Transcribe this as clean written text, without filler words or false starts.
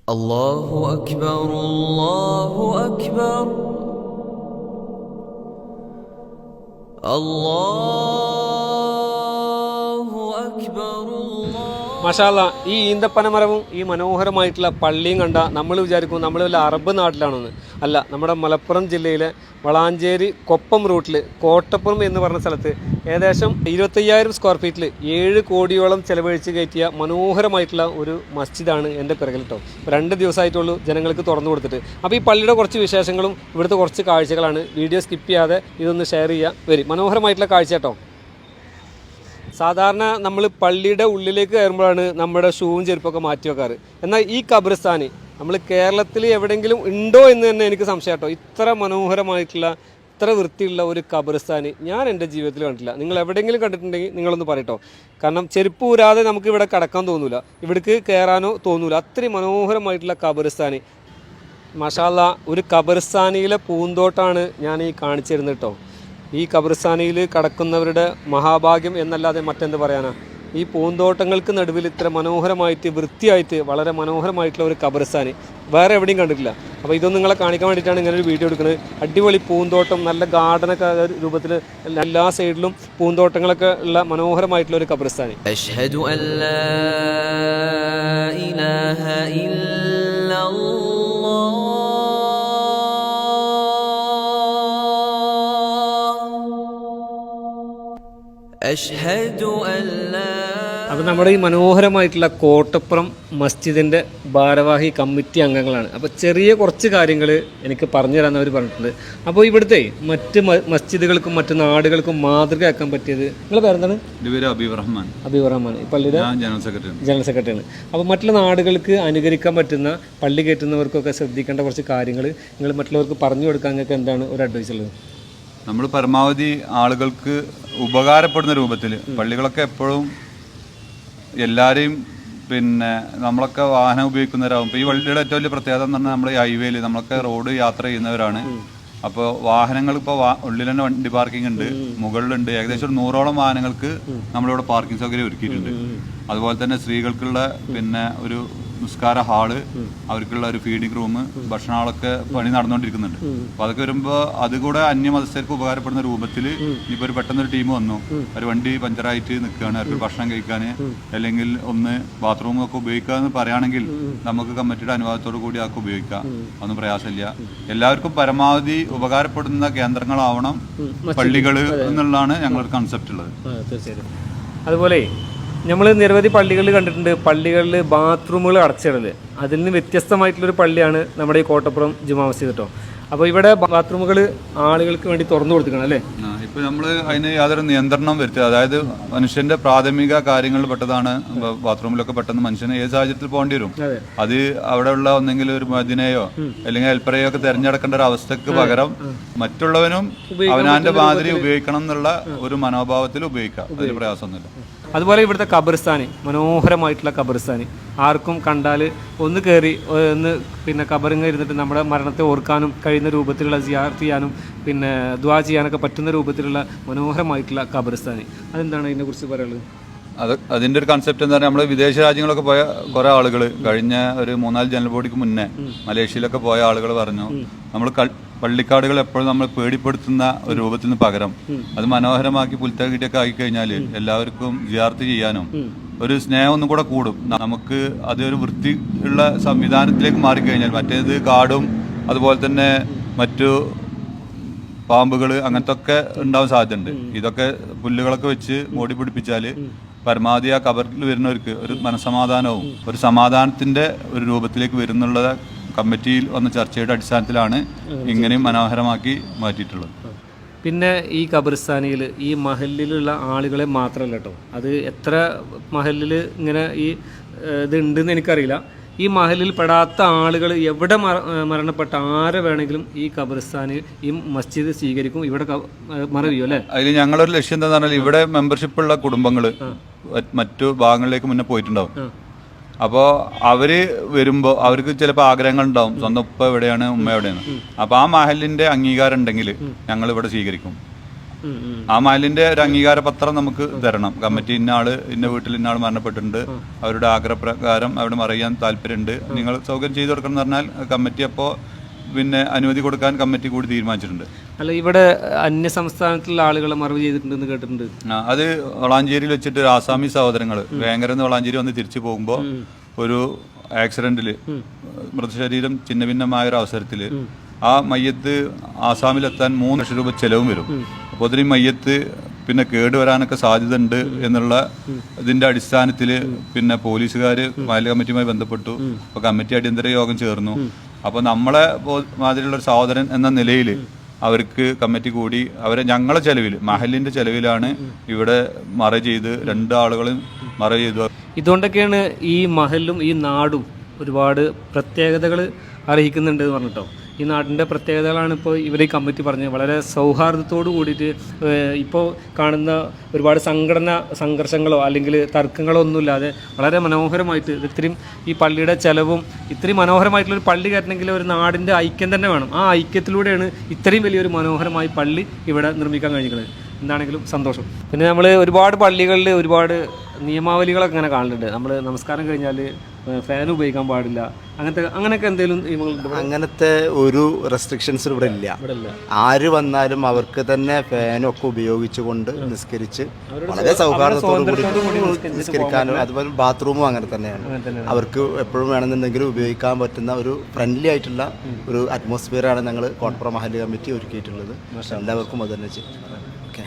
الله أكبر الله أكبر الله أكبر മാഷാ അല്ലാ, ഈ ഈന്തപ്പനമരവും ഈ മനോഹരമായിട്ടുള്ള പള്ളിയും കണ്ട നമ്മൾ വിചാരിക്കും നമ്മൾ വല്ല അറബ് നാട്ടിലാണെന്ന്. അല്ല, നമ്മുടെ മലപ്പുറം ജില്ലയിലെ വളാഞ്ചേരി കൊപ്പം റൂട്ടിൽ കോട്ടപ്പുറം എന്ന് പറഞ്ഞ സ്ഥലത്ത് ഏകദേശം 25,000 സ്ക്വയർ ഫീറ്റിൽ 7 കോടിയോളം ചെലവഴിച്ച് കയറ്റിയ മനോഹരമായിട്ടുള്ള ഒരു മസ്ജിദാണ് എൻ്റെ പിറകിൽ കേട്ടോ. 2 ദിവസമായിട്ടുള്ളൂ ജനങ്ങൾക്ക് തുറന്നു കൊടുത്തിട്ട്. അപ്പോൾ ഈ പള്ളിയുടെ കുറച്ച് വിശേഷങ്ങളും ഇവിടുത്തെ കുറച്ച് കാഴ്ചകളാണ്. വീഡിയോ സ്കിപ്പ് ചെയ്യാതെ ഇതൊന്ന് ഷെയർ ചെയ്യുക. വരും മനോഹരമായിട്ടുള്ള കാഴ്ച കേട്ടോ. സാധാരണ നമ്മൾ പള്ളിയുടെ ഉള്ളിലേക്ക് കയറുമ്പോഴാണ് നമ്മുടെ ഷൂവും ചെരുപ്പൊക്കെ മാറ്റി വെക്കാറ്. എന്നാൽ ഈ ഖബർസ്ഥാന് നമ്മൾ കേരളത്തിൽ എവിടെയെങ്കിലും ഉണ്ടോ എന്ന് തന്നെ എനിക്ക് സംശയം കേട്ടോ. ഇത്ര മനോഹരമായിട്ടുള്ള ഇത്ര വൃത്തിയുള്ള ഒരു ഖബർസ്ഥാന് ഞാൻ എൻ്റെ ജീവിതത്തിൽ കണ്ടിട്ടില്ല. നിങ്ങൾ എവിടെയെങ്കിലും കണ്ടിട്ടുണ്ടെങ്കിൽ നിങ്ങളൊന്ന് പറയട്ടോ. കാരണം ചെരുപ്പ് ഊരാതെ നമുക്ക് ഇവിടെ കടക്കാൻ തോന്നൂല, ഇവിടേക്ക് കയറാനോ തോന്നൂല. അത്രയും മനോഹരമായിട്ടുള്ള ഖബർസ്ഥാന്. മാഷാ അല്ലാ, ഒരു ഖബർസ്ഥാനിയിലെ പൂന്തോട്ടാണ് ഞാൻ ഈ കാണിച്ചു തരുന്നത് കേട്ടോ. ഈ ഖബർസ്ഥാനിയിൽ കടക്കുന്നവരുടെ മഹാഭാഗ്യം എന്നല്ലാതെ മറ്റെന്ത് പറയാനാ. ഈ പൂന്തോട്ടങ്ങൾക്ക് നടുവിൽ ഇത്ര മനോഹരമായിട്ട് വൃത്തിയായിട്ട് വളരെ മനോഹരമായിട്ടുള്ള ഒരു ഖബർസ്ഥാന് വേറെ എവിടെയും കണ്ടിട്ടില്ല. അപ്പോൾ ഇതൊന്നും നിങ്ങളെ കാണിക്കാൻ വേണ്ടിയിട്ടാണ് ഇങ്ങനെ ഒരു വീഡിയോ എടുക്കുന്നത്. അടിപൊളി പൂന്തോട്ടം, നല്ല ഗാർഡനൊക്കെ രൂപത്തിൽ എല്ലാ സൈഡിലും പൂന്തോട്ടങ്ങളൊക്കെ ഉള്ള മനോഹരമായിട്ടുള്ള ഒരു ഖബർസ്ഥാന്. أشهد أن لا إله إلا الله أشهد أن لا. അപ്പോൾ നമ്മുടെ ഈ മനോഹരമായിട്ടുള്ള കോട്ടപ്പുറം മസ്ജിദിൻ്റെ ഭാരവാഹി കമ്മിറ്റി അംഗങ്ങളാണ്. അപ്പോൾ ചെറിയ കുറച്ച് കാര്യങ്ങൾ എനിക്ക് പറഞ്ഞു തരാമെന്ന് അവർ പറഞ്ഞിട്ടുണ്ട്. അപ്പോൾ ഇവിടുത്തെ മറ്റ് മസ്ജിദുകൾക്കും മറ്റ് നാടുകൾക്കും മാതൃകയാക്കാൻ പറ്റിയത്, നിങ്ങളുടെ പേരെന്താണ്? അബീബ് റഹ്മാൻ. ഈ പള്ളിയുടെ ജനറൽ സെക്രട്ടറിയാണ്. അപ്പോൾ മറ്റുള്ള നാടുകൾക്ക് അനുകരിക്കാൻ പറ്റുന്ന പള്ളി കയറ്റുന്നവർക്കൊക്കെ ശ്രദ്ധിക്കേണ്ട കുറച്ച് കാര്യങ്ങൾ നിങ്ങൾ മറ്റുള്ളവർക്ക് പറഞ്ഞു കൊടുക്കാൻ നിങ്ങൾക്ക് എന്താണ് ഒരു അഡ്വൈസ് ഉള്ളത്? നമ്മൾ പരമാവധി ആളുകൾക്ക് ഉപകാരപ്പെടുന്ന രൂപത്തിൽ പള്ളികളൊക്കെ എപ്പോഴും എല്ലാവരെയും നമ്മളൊക്കെ വാഹനം ഉപയോഗിക്കുന്നവരാകും. ഇപ്പോൾ ഈ പള്ളിയുടെ ഏറ്റവും വലിയ പ്രത്യേകത എന്ന് പറഞ്ഞാൽ നമ്മുടെ ഈ ഹൈവേയിൽ നമ്മളൊക്കെ റോഡ് യാത്ര ചെയ്യുന്നവരാണ്. അപ്പോൾ വാഹനങ്ങൾ ഇപ്പോൾ ഉള്ളിൽ തന്നെ വണ്ടി പാർക്കിംഗ് ഉണ്ട്, മുകളിലുണ്ട്. ഏകദേശം ഒരു 100ഓളം വാഹനങ്ങൾക്ക് നമ്മളിവിടെ പാർക്കിംഗ് സൗകര്യം ഒരുക്കിയിട്ടുണ്ട്. അതുപോലെ തന്നെ സ്ത്രീകൾക്കുള്ള ഒരു നിസ്കാര ഹാള്, അവർക്കുള്ള ഒരു ഫീഡിംഗ് റൂം, ഭക്ഷണങ്ങളൊക്കെ പണി നടന്നുകൊണ്ടിരിക്കുന്നുണ്ട്. അപ്പൊ അതൊക്കെ വരുമ്പോൾ അതുകൂടെ അന്യമതസ്ഥർക്ക് ഉപകാരപ്പെടുന്ന രൂപത്തിൽ ഇപ്പോൾ ഒരു പെട്ടെന്നൊരു ടീം വന്നു, ഒരു വണ്ടി പഞ്ചറായിട്ട് നിൽക്കുകയാണ്, അവർക്ക് ഭക്ഷണം കഴിക്കാൻ അല്ലെങ്കിൽ ഒന്ന് ബാത്റൂമൊക്കെ ഉപയോഗിക്കാന്ന് പറയുകയാണെങ്കിൽ നമുക്ക് കമ്മിറ്റിയുടെ അനുവാദത്തോടു കൂടി അതൊക്കെ ഉപയോഗിക്കാം. ഒന്നും പ്രയാസമില്ല. എല്ലാവർക്കും പരമാവധി ഉപകാരപ്പെടുന്ന കേന്ദ്രങ്ങളാവണം പള്ളികൾ എന്നുള്ളതാണ് ഞങ്ങളൊരു കൺസെപ്റ്റ് ഉള്ളത്. അതുപോലെ നമ്മൾ നിരവധി പള്ളികളിൽ കണ്ടിട്ടുണ്ട്, പള്ളികളിൽ ബാത്റൂമുകൾ അടച്ചിടല്. അതിൽ നിന്ന് വ്യത്യസ്തമായിട്ടുള്ളൊരു പള്ളിയാണ് നമ്മുടെ ഈ കോട്ടപ്പുറം ജുമാ മസ്ജിദ് കേട്ടോ. അപ്പോൾ ഇവിടെ ബാത്റൂമുകൾ ആളുകൾക്ക് വേണ്ടി തുറന്നു കൊടുക്കണം അല്ലേ? ഇപ്പൊ നമ്മൾ അതിന് യാതൊരു നിയന്ത്രണം വരുത്തുക, അതായത് മനുഷ്യന്റെ പ്രാഥമിക കാര്യങ്ങളിൽ പെട്ടതാണ് ബാത്റൂമിലൊക്കെ. പെട്ടെന്ന് മനുഷ്യന് ഏത് സാഹചര്യത്തിൽ പോകേണ്ടി വരും. അത് അവിടെയുള്ള ഒന്നെങ്കിൽ ഒരു മദിനെയോ അല്ലെങ്കിൽ ഹെൽപ്പറെയോ ഒക്കെ തിരഞ്ഞെടുക്കേണ്ട ഒരു അവസ്ഥക്ക് പകരം മറ്റുള്ളവനും അവനാന്റെ മാതിരി ഉപയോഗിക്കണം എന്നുള്ള ഒരു മനോഭാവത്തിൽ ഉപയോഗിക്കാം. അതിന് പ്രയാസമൊന്നുമില്ല. അതുപോലെ ഇവിടുത്തെ ഖബർസ്ഥാന്, മനോഹരമായിട്ടുള്ള ഖബർസ്ഥാന്, ആർക്കും കണ്ടാൽ ഒന്ന് കയറി ഒന്ന് ഖബറിങ്ങ ഇരുന്നിട്ട് നമ്മുടെ മരണത്തെ ഓർക്കാനും കഴിയുന്ന രൂപത്തിലുള്ള സിയാറത്ത് ചെയ്യാനും ദുആ ചെയ്യാനൊക്കെ പറ്റുന്ന രൂപത്തിലുള്ള മനോഹരമായിട്ടുള്ള ഖബർസ്ഥാന്. അതെന്താണ് അതിനെക്കുറിച്ച് പറയുള്ളത്? അതിന്റെ ഒരു കൺസെപ്റ്റ് എന്താ പറയുക, നമ്മൾ വിദേശ രാജ്യങ്ങളൊക്കെ പോയ കുറെ ആളുകൾ കഴിഞ്ഞ ഒരു 3-4 ജനറൽ ബോഡിക്ക് മുന്നേ മലേഷ്യയിലൊക്കെ പോയ ആളുകൾ പറഞ്ഞു, നമ്മൾ പള്ളിക്കാടുകൾ എപ്പോഴും നമ്മൾ പേടിപ്പെടുത്തുന്ന ഒരു രൂപത്തിൽ നിന്ന് പകരം അത് മനോഹരമാക്കി പുൽത്തകിട്ടൊക്കെ ആക്കി കഴിഞ്ഞാൽ എല്ലാവർക്കും സിയാറത്ത് ചെയ്യാനും ഒരു സ്നേഹം ഒന്നും കൂടെ കൂടും. നമുക്ക് അതൊരു വൃത്തി ഉള്ള സംവിധാനത്തിലേക്ക് മാറിക്കഴിഞ്ഞാൽ മറ്റേത് കാടും അതുപോലെ തന്നെ മറ്റു പാമ്പുകൾ അങ്ങനത്തെ ഒക്കെ ഉണ്ടാവാൻ സാധ്യതയുണ്ട്. ഇതൊക്കെ പുല്ലുകളൊക്കെ വെച്ച് മൂടി പിടിപ്പിച്ചാൽ പരമാവധി ആ ഖബറിൽ വരുന്നവർക്ക് ഒരു മനസ്സമാധാനവും ഒരു സമാധാനത്തിന്റെ ഒരു രൂപത്തിലേക്ക് വരുന്നുള്ളത് കമ്മിറ്റിയിൽ വന്ന ചർച്ചയുടെ അടിസ്ഥാനത്തിലാണ് ഇങ്ങനെയും മനോഹരമാക്കി മാറ്റിയിട്ടുള്ളത്. പിന്നെ ഈ ഖബർസ്ഥാനിയിൽ ഈ മഹലിലുള്ള ആളുകളെ മാത്രമല്ല കേട്ടോ, അത് എത്ര മഹലിൽ ഇങ്ങനെ ഈ ഇതുണ്ടെന്ന് എനിക്കറിയില്ല. ഈ മഹലിൽ പെടാത്ത ആളുകൾ എവിടെ മരണപ്പെട്ട ആരെ വേണമെങ്കിലും ഈ ഖബർസ്ഥാന് ഈ മസ്ജിദ് സ്വീകരിക്കും, ഇവിടെ മറവിയോ അല്ലേ? അതിൽ ഞങ്ങളൊരു ലക്ഷ്യം എന്താണെന്ന് പറഞ്ഞാൽ ഇവിടെ മെമ്പർഷിപ്പ് ഉള്ള കുടുംബങ്ങൾ മറ്റു ഭാഗങ്ങളിലേക്ക് മുന്നേ പോയിട്ടുണ്ടാവും. അപ്പോൾ അവര് വരുമ്പോൾ അവർക്ക് ചിലപ്പോൾ ആഗ്രഹങ്ങൾ ഉണ്ടാവും, സ്വന്തം ഉപ്പ എവിടെയാണ് ഉമ്മ എവിടെയാണ്. അപ്പോൾ ആ മഹലിന്റെ അംഗീകാരം ഉണ്ടെങ്കിൽ ഞങ്ങൾ ഇവിടെ സ്വീകരിക്കും. ആ മഹലിന്റെ ഒരു അംഗീകാര പത്രം നമുക്ക് തരണം. കമ്മിറ്റി ഇന്ന വീട്ടിൽ ഇന്ന ആൾ മരണപ്പെട്ടിട്ടുണ്ട്, അവരുടെ ആഗ്രഹപ്രകാരം അവിടെ മറിയാൻ താല്പര്യമുണ്ട്, നിങ്ങൾ സൗകര്യം ചെയ്തു കൊടുക്കണം എന്ന് പറഞ്ഞാൽ കമ്മിറ്റി അപ്പോൾ പിന്നെ അനുമതി കൊടുക്കാൻ കമ്മിറ്റി കൂടി തീരുമാനിച്ചിട്ടുണ്ട്. അല്ല, ഇവിടെ അന്യ സംസ്ഥാനത്തിലുള്ള ആളുകളെ മറവ് ചെയ്തിട്ടുണ്ടെന്ന് കേട്ടിട്ടുണ്ട്. അത് വളാഞ്ചേരിയിൽ വെച്ചിട്ട് ഒരു ആസാമി സഹോദരങ്ങൾ വേങ്ങരന്ന് വളാഞ്ചേരി വന്ന് തിരിച്ചു പോകുമ്പോൾ ഒരു ആക്സിഡന്റിൽ മൃതശരീരം ഛിന്നഭിന്നമായ ഒരു അവസരത്തിൽ ആ മയ്യത്ത് ആസാമിലെത്താൻ 3 ലക്ഷം രൂപ ചെലവും വരും. അപ്പോൾ അതിന് മയ്യത്ത് പിന്നെ കേടുവരാനൊക്കെ സാധ്യത ഉണ്ട് എന്നുള്ള ഇതിന്റെ അടിസ്ഥാനത്തിൽ പിന്നെ പോലീസുകാർ മഹല്ല് കമ്മിറ്റിയുമായി ബന്ധപ്പെട്ടു. അപ്പോൾ കമ്മിറ്റി അടിയന്തര യോഗം ചേർന്നു. അപ്പോൾ നമ്മളെ മാതിരിയുള്ള ഒരു സഹോദരൻ എന്ന നിലയിൽ അവർക്ക് കമ്മിറ്റി കൂടി അവരെ ഞങ്ങളെ ചെലവിൽ മഹലിന്റെ ചെലവിലാണ് ഇവിടെ മറ ചെയ്ത് 2 ആളുകളും മറ ചെയ്തു. ഇതുകൊണ്ടൊക്കെയാണ് ഈ മഹലും ഈ നാടും ഒരുപാട് പ്രത്യേകതകൾ അർഹിക്കുന്നുണ്ട് എന്ന് പറഞ്ഞിട്ടോ. ഈ നാടിൻ്റെ പ്രത്യേകതകളാണ് ഇപ്പോൾ ഇവർ ഈ കമ്മിറ്റി പറഞ്ഞത്. വളരെ സൗഹാർദ്ദത്തോട് കൂടിയിട്ട് ഇപ്പോൾ കാണുന്ന ഒരുപാട് സംഘർഷങ്ങളോ അല്ലെങ്കിൽ തർക്കങ്ങളോ ഒന്നുമില്ലാതെ വളരെ മനോഹരമായിട്ട് ഇത്രയും ഈ പള്ളിയുടെ ചെലവും ഇത്രയും മനോഹരമായിട്ടുള്ളൊരു പള്ളി കയറ്റണമെങ്കിൽ ഒരു നാടിൻ്റെ ഐക്യം തന്നെ വേണം. ആ ഐക്യത്തിലൂടെയാണ് ഇത്രയും വലിയൊരു മനോഹരമായ പള്ളി ഇവിടെ നിർമ്മിക്കാൻ കഴിഞ്ഞിരിക്കുന്നത്. എന്താണെങ്കിലും സന്തോഷം. പിന്നെ നമ്മൾ ഒരുപാട് പള്ളികളിൽ ഒരുപാട് നിയമാവലികളൊക്കെ അങ്ങനെ കാണുന്നുണ്ട്. നമ്മൾ നമസ്കാരം കഴിഞ്ഞാൽ ഫാൻ ഉപയോഗിക്കാൻ പാടില്ല, അങ്ങനെയൊക്കെ എന്തെങ്കിലും നിയമങ്ങളുണ്ട്? അങ്ങനത്തെ ഒരു റെസ്ട്രിക്ഷൻസ് ഇവിടെ ഇല്ല. ആര് വന്നാലും അവർക്ക് തന്നെ ഫാനൊക്കെ ഉപയോഗിച്ചുകൊണ്ട് നിസ്കരിച്ച് വളരെ സൗഹാർദ്ദത്തോടു കൂടി നിസ്കരിക്കാനും, അതുപോലെ ബാത്റൂമും അങ്ങനെ തന്നെയാണ്. അവർക്ക് എപ്പോഴും വേണമെന്നുണ്ടെങ്കിൽ ഉപയോഗിക്കാൻ പറ്റുന്ന ഒരു ഫ്രണ്ട്ലി ആയിട്ടുള്ള ഒരു അറ്റ്മോസ്ഫിയറാണ് ഞങ്ങൾ കോട്ടപ്പുറം മഹല്ല് കമ്മിറ്റി ഒരുക്കിയിട്ടുള്ളത്. എല്ലാവർക്കും അത് തന്നെ ചെയ്യും. ഓക്കെ.